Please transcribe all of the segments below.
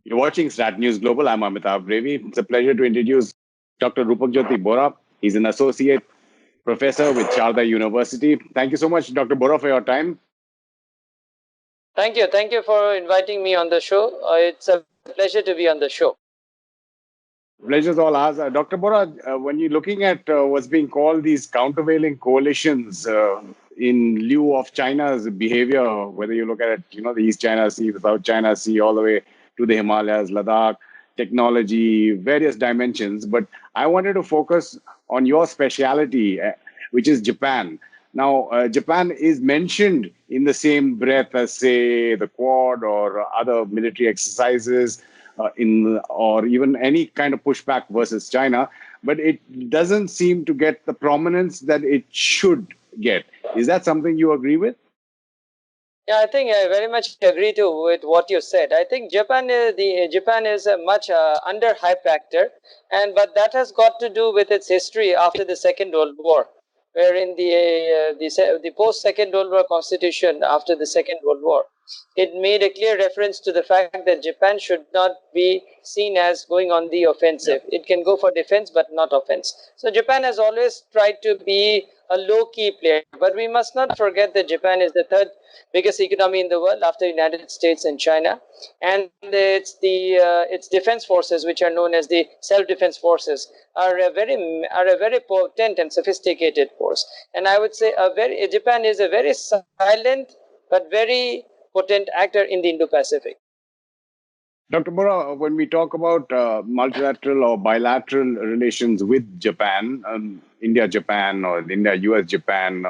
You're watching StratNews Global. I'm Amitabh Revi. It's a pleasure to introduce Dr. Rupakjyoti Borah. He's an associate professor with Sharda University. Thank you so much, Dr. Borah, for your time. Thank you. Thank you for inviting me on the show. It's a pleasure to be on the show. Pleasure's all ours. Dr. Borah, when you're looking at what's being called these countervailing coalitions in lieu of China's behavior, whether you look at it, the East China Sea, the South China Sea, all the way to the Himalayas, Ladakh, technology, various dimensions. But I wanted to focus on your speciality, which is Japan. Now, Japan is mentioned in the same breath as, say, the Quad or other military exercises, or even any kind of pushback versus China, but it doesn't seem to get the prominence that it should get. Is that something you agree with? Yeah, I think I very much agree with what you said. I think Japan is a much under-hyped actor, but that has got to do with its history after the Second World War, wherein the post-Second World War constitution after the Second World War, it made a clear reference to the fact that Japan should not be seen as going on the offensive. Yeah. It can go for defense, but not offense. So Japan has always tried to be a low-key player, but we must not forget that Japan is the third biggest economy in the world after the United States and China, and its defense forces, which are known as the self-defense forces, are a very potent and sophisticated force. And I would say Japan is a very silent but very potent actor in the Indo-Pacific. Dr. Borah, when we talk about multilateral or bilateral relations with Japan, India-Japan or India-US-Japan,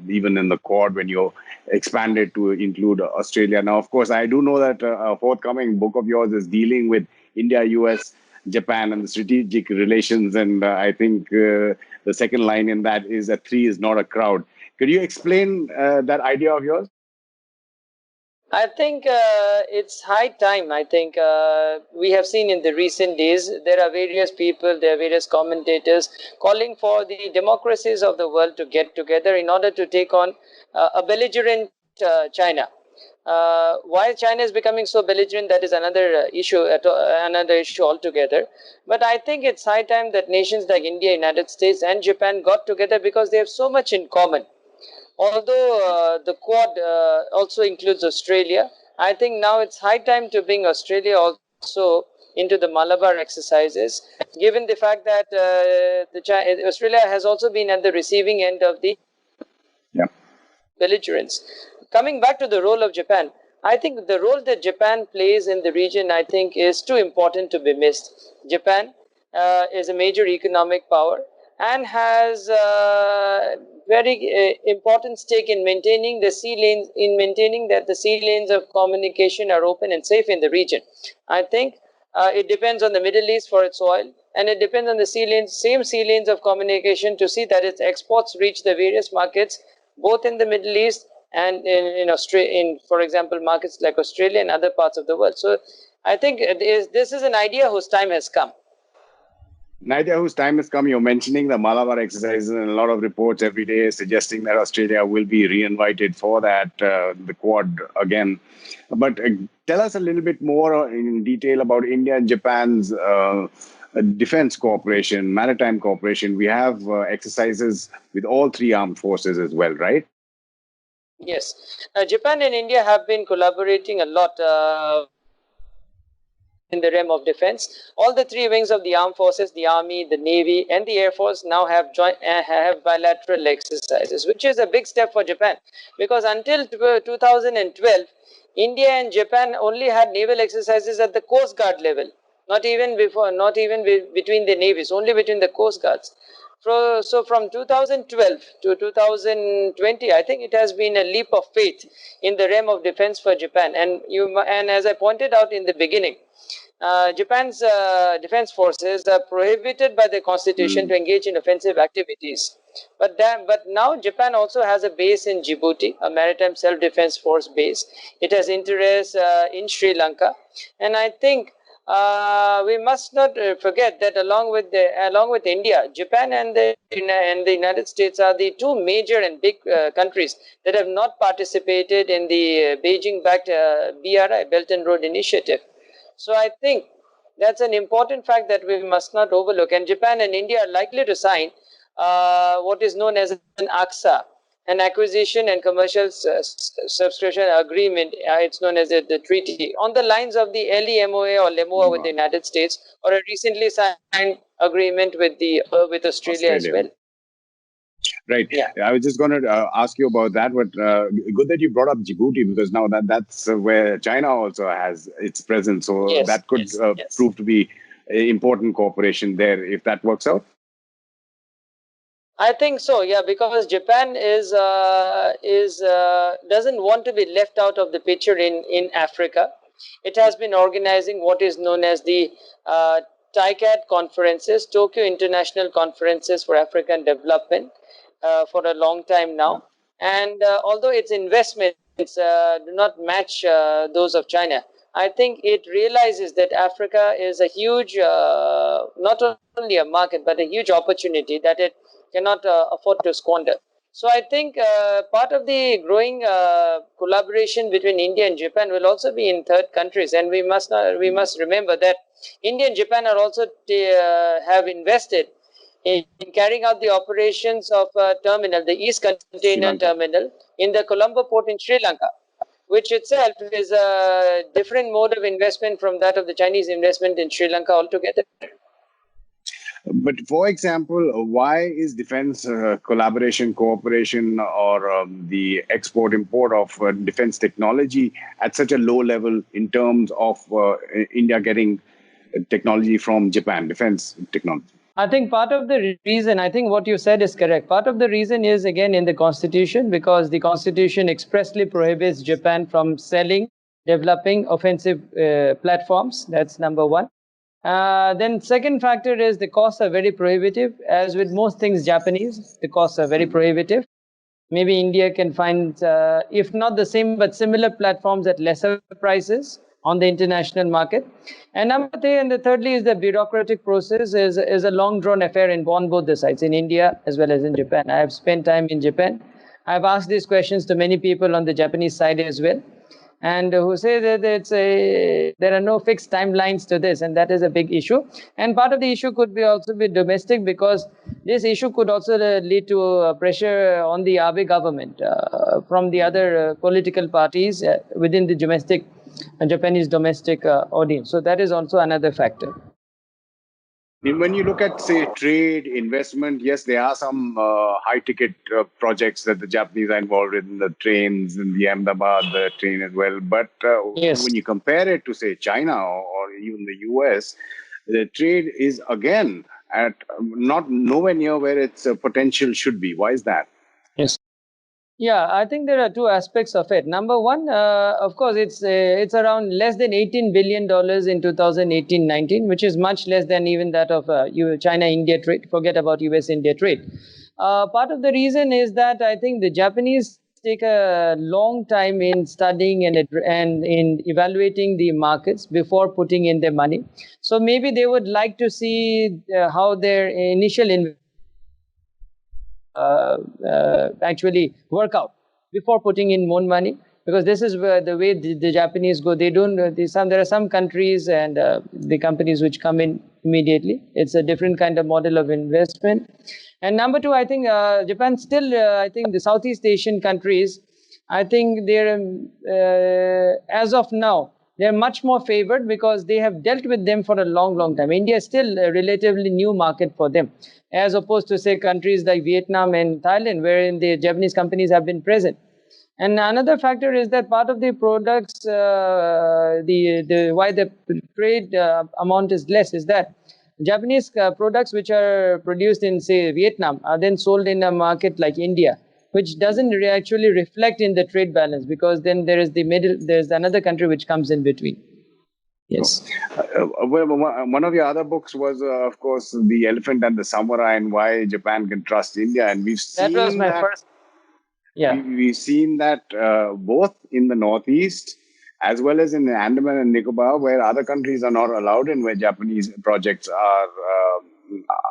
even in the Quad when you expand it to include Australia. Now, of course, I do know that a forthcoming book of yours is dealing with India, US, Japan and the strategic relations. And I think the second line in that is that three is not a crowd. Could you explain that idea of yours? I think it's high time. I think we have seen in the recent days, there are various people, there are various commentators calling for the democracies of the world to get together in order to take on a belligerent China. Why China is becoming so belligerent, that is another issue altogether. But I think it's high time that nations like India, United States and Japan got together because they have so much in common. Although the Quad also includes Australia, I think now it's high time to bring Australia also into the Malabar exercises, given the fact that Australia has also been at the receiving end of the belligerence. Coming back to the role of Japan, I think the role that Japan plays in the region, I think, is too important to be missed. Japan is a major economic power and has very important stake in maintaining the sea lanes, that the sea lanes of communication are open and safe in the region. I think it depends on the Middle East for its oil, and it depends on the same sea lanes of communication to see that its exports reach the various markets, both in the Middle East and in Australia, for example, markets like Australia and other parts of the world. So I think this is an idea whose time has come. An idea whose time has come. You're mentioning the Malabar exercises and a lot of reports every day suggesting that Australia will be re-invited for that, the Quad again. But tell us a little bit more in detail about India and Japan's defense cooperation, maritime cooperation. We have exercises with all three armed forces as well, right? Yes. Japan and India have been collaborating a lot in the realm of defense. All the three wings of the armed forces, the Army, the Navy, and the Air Force now have bilateral exercises, which is a big step for Japan, because until 2012, India and Japan only had naval exercises at the Coast Guard level, not even between the navies, only between the Coast Guards. So from 2012 to 2020, I think it has been a leap of faith in the realm of defense for Japan. And as I pointed out in the beginning, Japan's defense forces are prohibited by the constitution to engage in offensive activities. But now Japan also has a base in Djibouti, a maritime self-defense force base. It has interests in Sri Lanka, and I think we must not forget that along with India, Japan and the United States are the two major and big countries that have not participated in the Beijing-backed BRI, Belt and Road Initiative. So I think that's an important fact that we must not overlook. And Japan and India are likely to sign what is known as an AXA, an acquisition and commercial subscription agreement. It's known as the treaty, on the lines of the LEMOA or LEMOA with the United States, or a recently signed agreement with Australia as well. Right. Yeah. I was just going to ask you about that, but good that you brought up Djibouti, because now that's where China also has its presence. So Yes, that could prove to be an important cooperation there if that works out. I think so, yeah, because Japan doesn't want to be left out of the picture in Africa. It has been organizing what is known as the TICAD conferences, Tokyo International Conferences for African Development, for a long time now. And although its investments do not match those of China, I think it realizes that Africa is a huge, not only a market, but a huge opportunity that it cannot afford to squander. So I think part of the growing collaboration between India and Japan will also be in third countries, and we must remember that India and Japan are also have invested in carrying out the operations of terminal, the East Container Terminal in the Colombo port in Sri Lanka, which itself is a different mode of investment from that of the Chinese investment in Sri Lanka altogether. But for example, why is defense collaboration, cooperation, or the export-import of defense technology at such a low level in terms of India getting technology from Japan, defense technology? I think part of the reason, I think what you said is correct. Part of the reason is, again, in the Constitution, because the Constitution expressly prohibits Japan from selling, developing offensive platforms. That's number one. Then second factor is the costs are very prohibitive. As with most things Japanese, the costs are very prohibitive. Maybe India can find, if not the same, but similar platforms at lesser prices on the international market. And number three, and the thirdly, is the bureaucratic process is a long-drawn affair on both the sides, in India as well as in Japan. I have spent time in Japan. I've asked these questions to many people on the Japanese side as well, and who say that there are no fixed timelines to this, and that is a big issue. And part of the issue could be also be domestic, because this issue could also lead to pressure on the Abe government from the other political parties within the Japanese domestic audience. So that is also another factor. When you look at, say, trade, investment, yes, there are some high-ticket projects that the Japanese are involved in, the trains and the Ahmedabad train as well. But when you compare it to, say, China or even the US, the trade is, again, at nowhere near where its potential should be. Why is that? Yes. Yeah, I think there are two aspects of it. Number one, of course, it's around less than $18 billion in 2018-19, which is much less than even that of China-India trade. Forget about US-India trade. Part of the reason is that I think the Japanese take a long time in studying and in evaluating the markets before putting in their money. So maybe they would like to see how their initial investment actually work out before putting in more money, because this is where the way the Japanese go. They don't. There are some countries and the companies which come in immediately. It's a different kind of model of investment. And number two, I think Japan still. I think the Southeast Asian countries, I think they're as of now, they're much more favored because they have dealt with them for a long time. India is still a relatively new market for them, as opposed to, say, countries like Vietnam and Thailand, wherein the Japanese companies have been present. And another factor is that part of the products, why the trade amount is less is that Japanese products which are produced in, say, Vietnam are then sold in a market like India, which doesn't actually reflect in the trade balance, because then there's another country which comes in between. Yes. One of your other books was, of course, The Elephant and the Samurai, and why Japan can trust India. And we've seen that was my first. Yeah. We've seen that both in the Northeast as well as in the Andaman and Nicobar, where other countries are not allowed in, where Japanese projects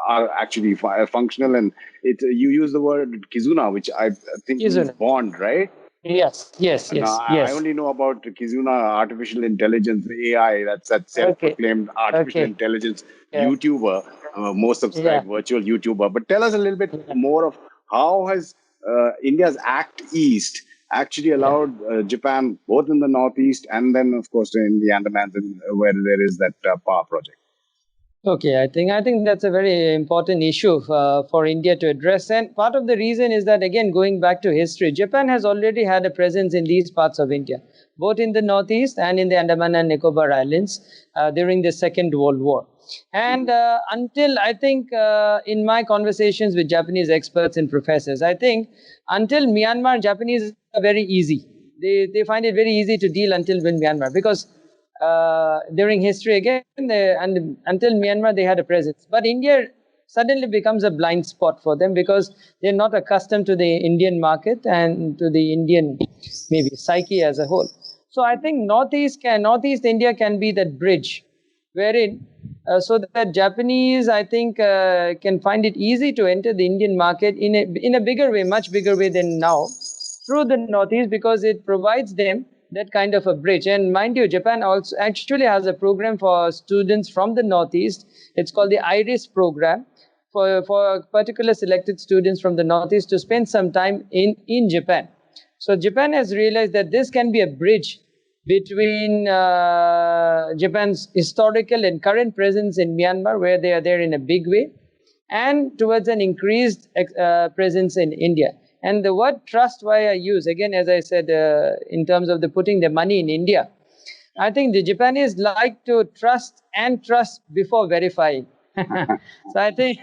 are actually functional. And you use the word kizuna, which I think is bond, right? Now, I Yes. only know about Kizuna artificial intelligence, AI, that's that Okay. self-proclaimed artificial Okay. intelligence Yeah. YouTuber, most Yeah. subscribed virtual YouTuber. But tell us a little bit more of how has India's Act East actually Yeah. allowed Japan, both in the Northeast and then, of course, in the Andamans, where there is that power project. Okay, I think that's a very important issue for India to address, and part of the reason is that, again, going back to history, Japan has already had a presence in these parts of India, both in the northeast and in the Andaman and Nicobar Islands during the Second World War. And until I think in my conversations with Japanese experts and professors, I think until Myanmar, Japanese are very easy. They find it very easy to deal until with Myanmar because during history again, and until Myanmar, they had a presence. But India suddenly becomes a blind spot for them because they're not accustomed to the Indian market and to the Indian maybe psyche as a whole. So I think Northeast India can be that bridge wherein so that Japanese, I think, can find it easy to enter the Indian market in a bigger way, much bigger way than now, through the Northeast, because it provides them that kind of a bridge. And mind you, Japan also actually has a program for students from the Northeast. It's called the IRIS program for particular selected students from the Northeast to spend some time in Japan. So Japan has realized that this can be a bridge between Japan's historical and current presence in Myanmar, where they are there in a big way, and towards an increased presence in India. And the word trust, why I use, again, as I said, in terms of the putting the money in India, I think the Japanese like to trust and trust before verifying. So I think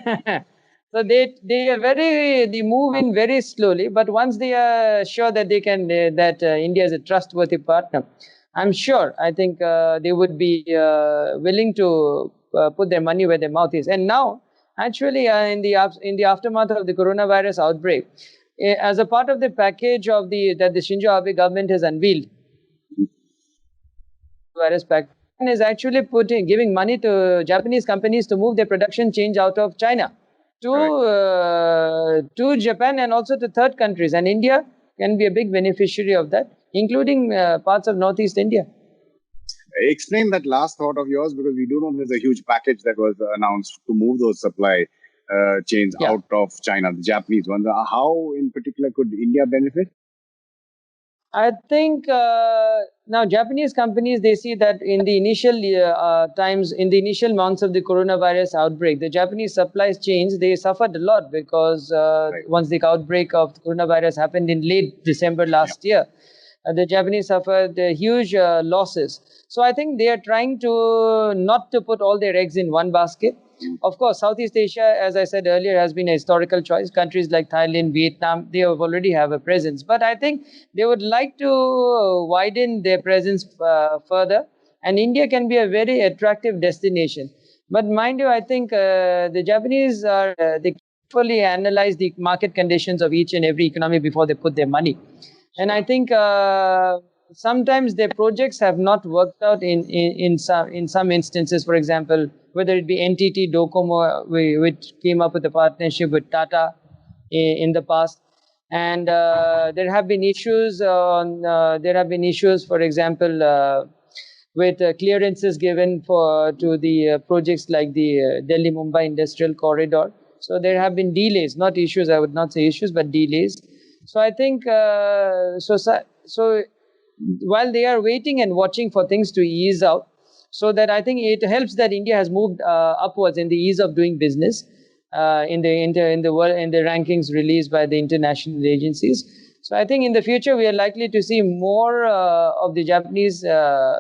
so they move in very slowly, but once they are sure that they can that India is a trustworthy partner, I'm sure I think they would be willing to put their money where their mouth is. And now, actually, in the aftermath of the coronavirus outbreak, as a part of the package of that the Shinzo Abe government has unveiled, virus pack is actually giving money to Japanese companies to move their production change out of China Correct. to Japan and also to third countries, and India can be a big beneficiary of that, including parts of Northeast India. Explain that last thought of yours, because we do know there's a huge package that was announced to move those supply chains out of China, the Japanese ones. How, in particular, could India benefit? I think now Japanese companies, they see that in the initial times, in the initial months of the coronavirus outbreak, the Japanese supply chains, they suffered a lot because once the outbreak of the coronavirus happened in late December last year, the Japanese suffered huge losses. So I think they are trying to not to put all their eggs in one basket. Of course, Southeast Asia, as I said earlier, has been a historical choice. Countries like Thailand, Vietnam, they already have a presence. But I think they would like to widen their presence further. And India can be a very attractive destination. But mind you, I think the Japanese they carefully analyze the market conditions of each and every economy before they put their money. And I think sometimes their projects have not worked out in some instances. For example, whether it be NTT Docomo, which came up with a partnership with Tata in the past, and there have been issues for example, with clearances given to the projects like the Delhi Mumbai Industrial Corridor. So there have been delays, not issues. I would not say issues, but delays. So I think so while they are waiting and watching for things to ease out, so that I think it helps that India has moved upwards in the ease of doing business in the world, in the rankings released by the international agencies. So I think in the future we are likely to see more of the Japanese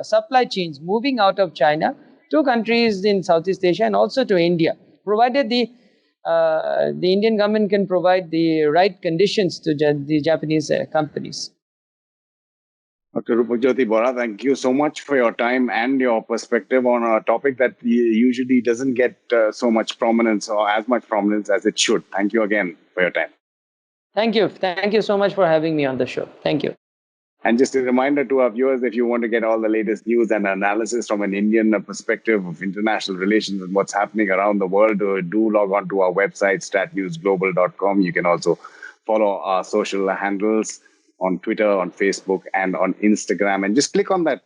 supply chains moving out of China to countries in Southeast Asia and also to India, provided the Indian government can provide the right conditions to the Japanese companies. Dr. Rupakjyoti Borah, thank you so much for your time and your perspective on a topic that usually doesn't get so much prominence or as much prominence as it should. Thank you again for your time. Thank you. Thank you so much for having me on the show. Thank you. And just a reminder to our viewers, if you want to get all the latest news and analysis from an Indian perspective of international relations and what's happening around the world, do log on to our website, StratNewsGlobal.com. You can also follow our social handles on Twitter, on Facebook, and on Instagram. And just click on that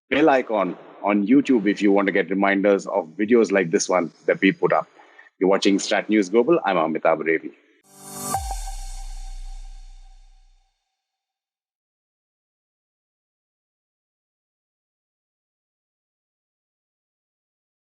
bell icon on YouTube if you want to get reminders of videos like this one that we put up. You're watching StratNews Global. I'm Amitabh Revi.